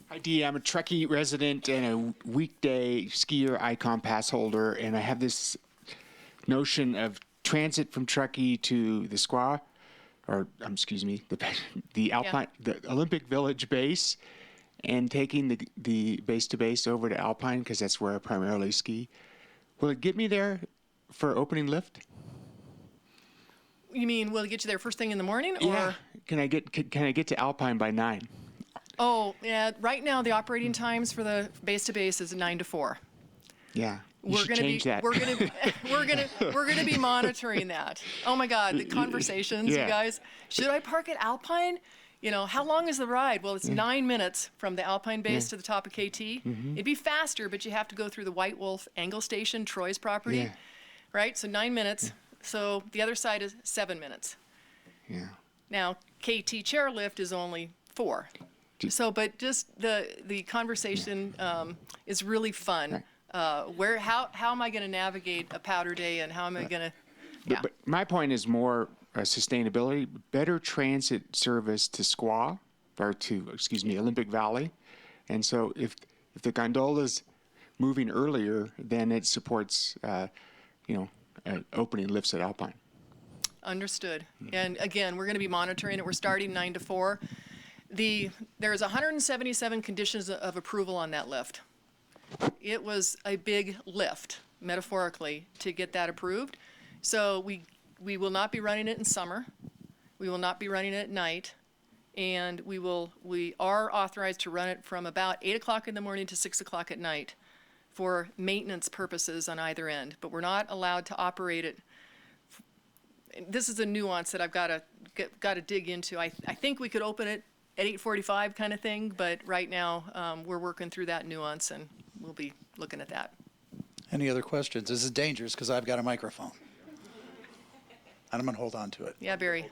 Hi, Dee. I'm a Truckee resident and a weekday skier icon pass holder, and I have this notion of transit from Truckee to the SQUA, or excuse me, the Alpine, the Olympic Village base, and taking the base to base over to Alpine because that's where I primarily ski. Will it get me there for opening lift? You mean, will it get you there first thing in the morning? Or? Yeah. Can I get to Alpine by 9? Oh, yeah. Right now, the operating times for the base to base is 9 to 4. Yeah. You should change that. We're gonna be monitoring that. Oh my God, the conversations, you guys. Should I park at Alpine? You know, how long is the ride? Well, it's 9 minutes from the Alpine base to the top of KT. It'd be faster, but you have to go through the White Wolf Angle Station, Troy's property, right? So 9 minutes. So the other side is 7 minutes. Yeah. Now, KT chairlift is only 4. So, but just the conversation is really fun. How am I going to navigate a powder day, and how am I going to? Yeah. But my point is more sustainability, better transit service to SQUA, or to Olympic Valley, and so if the gondola's moving earlier, then it supports opening lifts at Alpine. Understood. And again, we're going to be monitoring it. We're starting 9 to 4. There's 177 conditions of approval on that lift. It was a big lift, metaphorically, to get that approved. So we will not be running it in summer. We will not be running it at night. And we are authorized to run it from about 8 o'clock in the morning to 6 o'clock at night for maintenance purposes on either end. But we're not allowed to operate it. This is a nuance that I've got to dig into. I think we could open it at 8:45 kind of thing, but right now we're working through that nuance, and we'll be looking at that. Any other questions? This is dangerous because I've got a microphone. And I'm going to hold on to it. Yeah, Barry.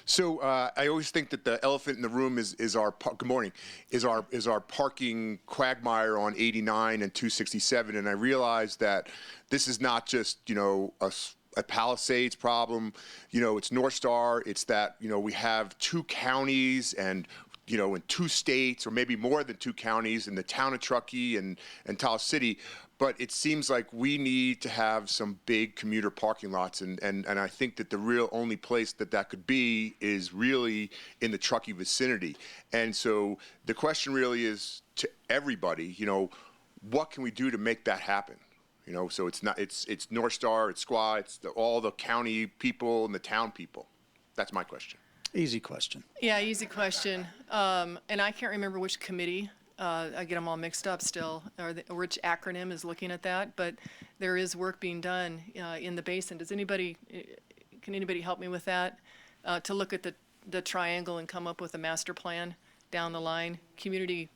So I always think that the elephant in the room is our good morning is our parking quagmire on 89 and 267, and I realize that this is not just a Palisades problem, it's North Star. It's that we have 2 counties and in 2 states, or maybe more than 2 counties, in the town of Truckee and Taos City. But it seems like we need to have some big commuter parking lots, and I think that the real only place that could be is really in the Truckee vicinity. And so the question really is to everybody, what can we do to make that happen? So it's North Star, it's SQUA, it's all the county people and the town people. That's my question. Easy question. Yeah, easy question. And I can't remember which committee. I get them all mixed up still, or which acronym is looking at that. But there is work being done in the basin. Can anybody help me with that? To look at the triangle and come up with a master plan down the line. Community.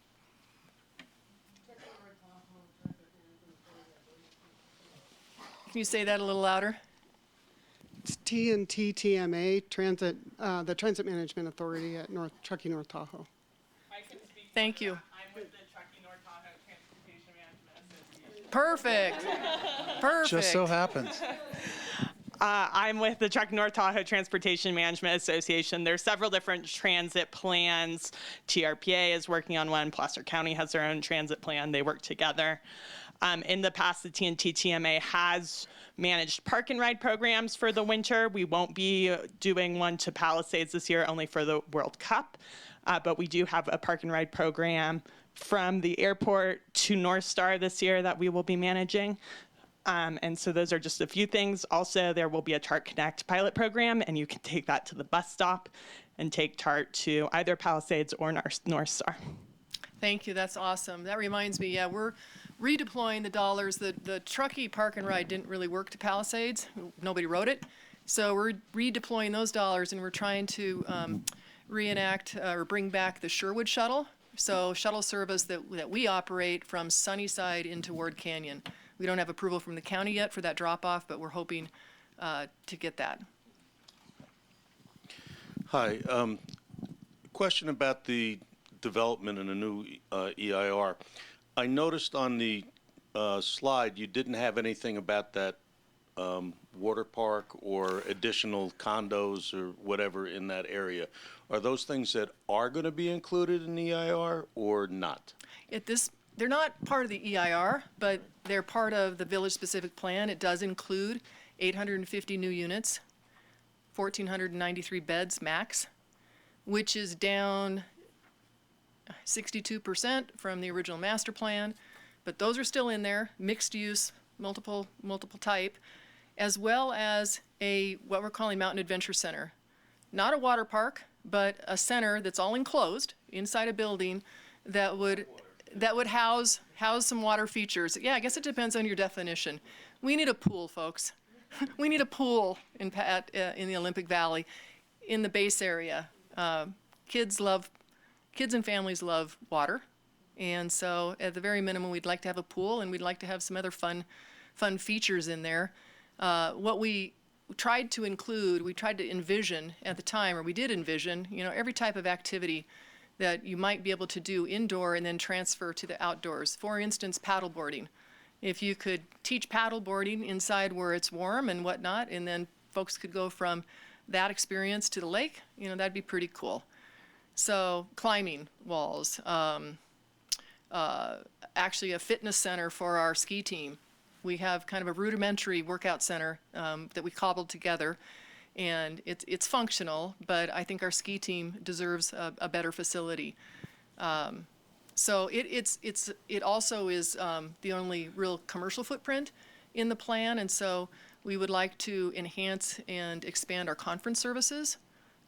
Can you say that a little louder? It's TNT-TMA, the Transit Management Authority at Truckee North Tahoe. Thank you. I'm with the Truckee North Tahoe Transportation Management Association. Perfect. Perfect. Just so happens. I'm with the Truckee North Tahoe Transportation Management Association. There's several different transit plans. TRPA is working on one. Placer County has their own transit plan. They work together. In the past, the TNT-TMA has managed park and ride programs for the winter. We won't be doing one to Palisades this year, only for the World Cup. But we do have a park and ride program from the airport to North Star this year that we will be managing. And so those are just a few things. Also, there will be a TART Connect pilot program, and you can take that to the bus stop and take TART to either Palisades or North Star. Thank you. That's awesome. That reminds me, yeah, we're redeploying the dollars. The Truckee Park and Ride didn't really work to Palisades. Nobody wrote it. So we're redeploying those dollars, and we're trying to reenact or bring back the Sherwood shuttle. So shuttle service that we operate from Sunnyside into Ward Canyon. We don't have approval from the county yet for that drop-off, but we're hoping to get that. Hi. Question about the development in a new EIR. I noticed on the slide you didn't have anything about that water park or additional condos or whatever in that area. Are those things that are going to be included in the EIR or not? They're not part of the EIR, but they're part of the village-specific plan. It does include 850 new units, 1,493 beds max, which is down 62% from the original master plan, but those are still in there, mixed use, multiple type, as well as what we're calling Mountain Adventure Center. Not a water park, but a center that's all enclosed inside a building that would house some water features. Yeah, I guess it depends on your definition. We need a pool, folks. We need a pool in the Olympic Valley, in the base area. Kids and families love water, and so at the very minimum, we'd like to have a pool, and we'd like to have some other fun features in there. What we tried to include, we tried to envision at the time, or we did envision, every type of activity that you might be able to do indoor and then transfer to the outdoors. For instance, paddleboarding. If you could teach paddleboarding inside where it's warm and whatnot, and then folks could go from that experience to the lake, that'd be pretty cool. So climbing walls, actually a fitness center for our ski team. We have kind of a rudimentary workout center that we cobbled together, and it's functional, but I think our ski team deserves a better facility. So it also is the only real commercial footprint in the plan, and so we would like to enhance and expand our conference services.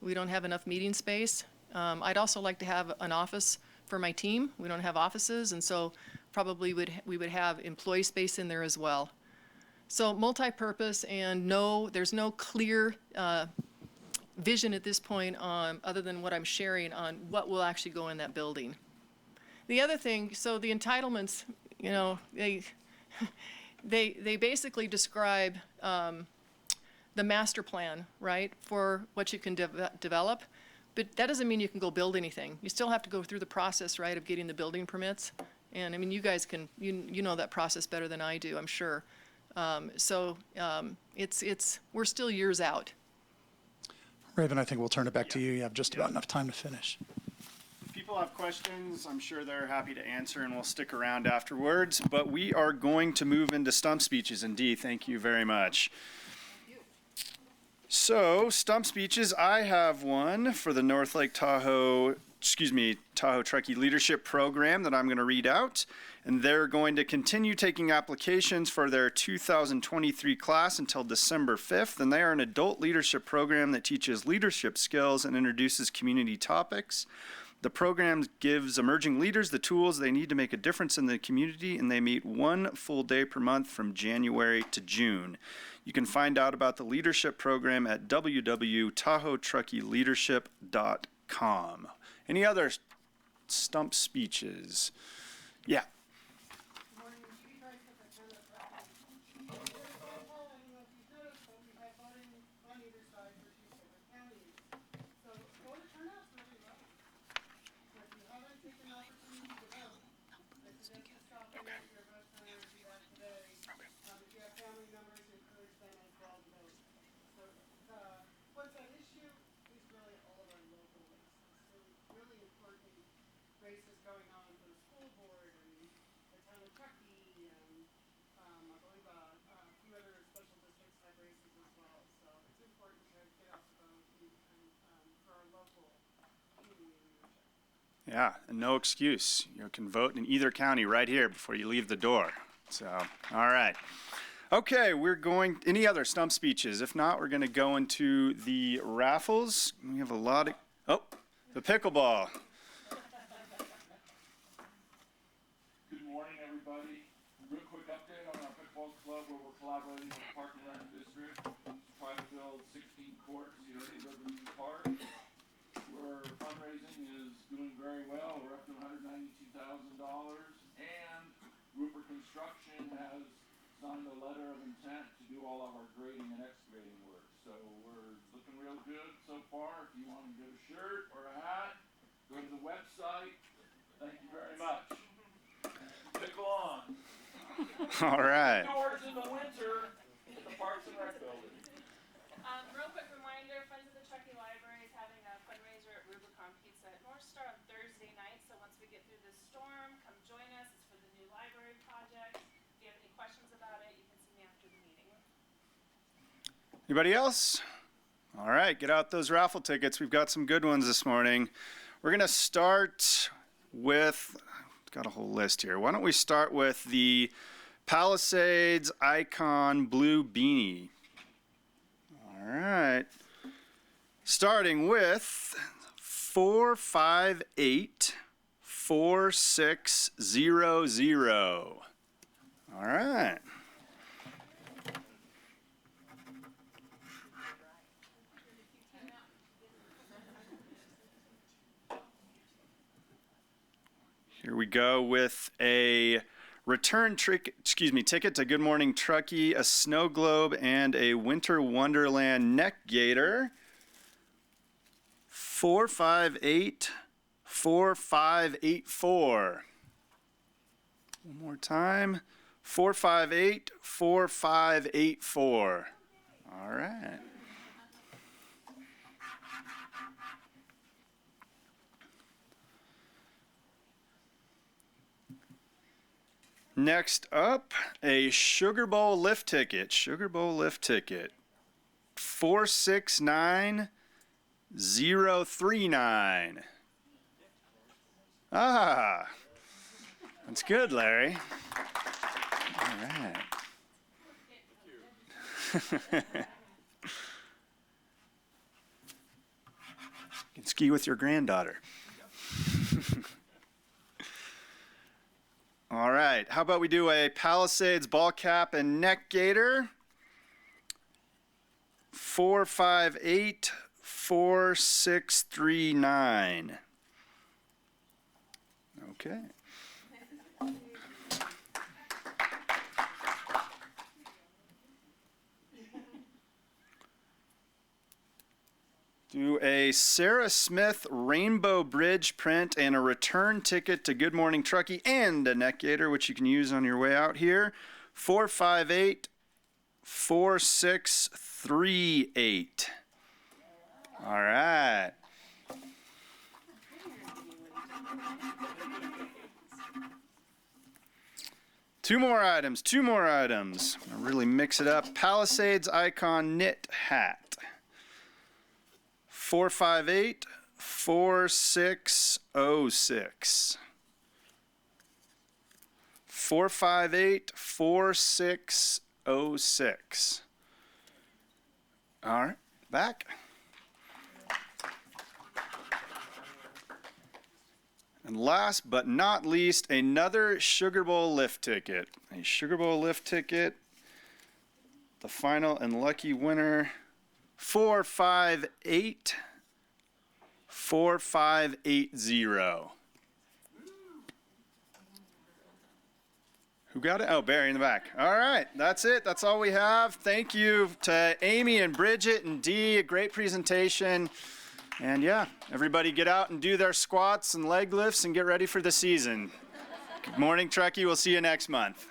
We don't have enough meeting space. I'd also like to have an office for my team. We don't have offices, and so probably we would have employee space in there as well. So multi-purpose, and there's no clear vision at this point other than what I'm sharing on what will actually go in that building. The other thing, so the entitlements, they basically describe the master plan, right, for what you can develop. But that doesn't mean you can go build anything. You still have to go through the process, right, of getting the building permits. And I mean, you guys you know that process better than I do, I'm sure. We're still years out. Raven, I think we'll turn it back to you. You have just about enough time to finish. If people have questions, I'm sure they're happy to answer, and we'll stick around afterwards. But we are going to move into stump speeches. And Dee, thank you very much. So, stump speeches, I have one for the Tahoe Truckee Leadership Program that I'm going to read out. And they're going to continue taking applications for their 2023 class until December 5th. And they are an adult leadership program that teaches leadership skills and introduces community topics. The program gives emerging leaders the tools they need to make a difference in the community, and they meet one full day per month from January to June. You can find out about the leadership program at www.tahoetruckeeleadership.com. Any other stump speeches? Yeah. Races going on for the school board and the town of Truckee and I believe a few other special districts have races as well. So it's important to get out the vote and for our local community leadership. Yeah, and no excuse. You can vote in either county right here before you leave the door. So, all right. Okay, any other stump speeches? If not, we're going to go into the raffles. We have a lot of, the pickleball. Good morning, everybody. Real quick update on our pickleball club where we're collaborating with the Park and Rec District to try to build 16 courts here at Liberty Park. Where fundraising is doing very well. We're up to $192,000, and Rupert Construction has signed a letter of intent to do all of our grading and excavating work. So we're looking real good so far. If you want to get a shirt or a hat, go to the website. Thank you very much. Pickle on. All right. Doors in the winter in the Parks and Rec building. Real quick reminder, Friends of the Truckee Library is having a fundraiser at Rubicon Pizza at North Star on Thursday night. So once we get through this storm, come join us. It's for the new library project. If you have any questions about it, you can see me after the meeting. Anybody else? All right, get out those raffle tickets. We've got some good ones this morning. We're going to start with, got a whole list here. Why don't we start with the Palisades Icon Blue Beanie? All right. Starting with 4584600. All right. Here we go with a ticket to Good Morning Truckee, a snow globe, and a Winter Wonderland neck gaiter. 4584584. One more time. 4584584. All right. Next up, a Sugar Bowl lift ticket. 469039. Ah, that's good, Larry. All right. You can ski with your granddaughter. All right, how about we do a Palisades ball cap and neck gaiter? 4584639. Okay. Do a Sarah Smith Rainbow Bridge print and a return ticket to Good Morning Truckee and a neck gaiter, which you can use on your way out here. 4584638. All right. Two more items. I'll really mix it up. Palisades Icon knit hat. 4584606. 4584606. All right, back. And last but not least, another Sugar Bowl lift ticket. A Sugar Bowl lift ticket. The final and lucky winner, 4584580. Who got it? Oh, Barry in the back. All right, that's it. That's all we have. Thank you to Amy and Bridget and Dee. A great presentation. And yeah, everybody get out and do their squats and leg lifts and get ready for the season. Good morning, Truckee. We'll see you next month.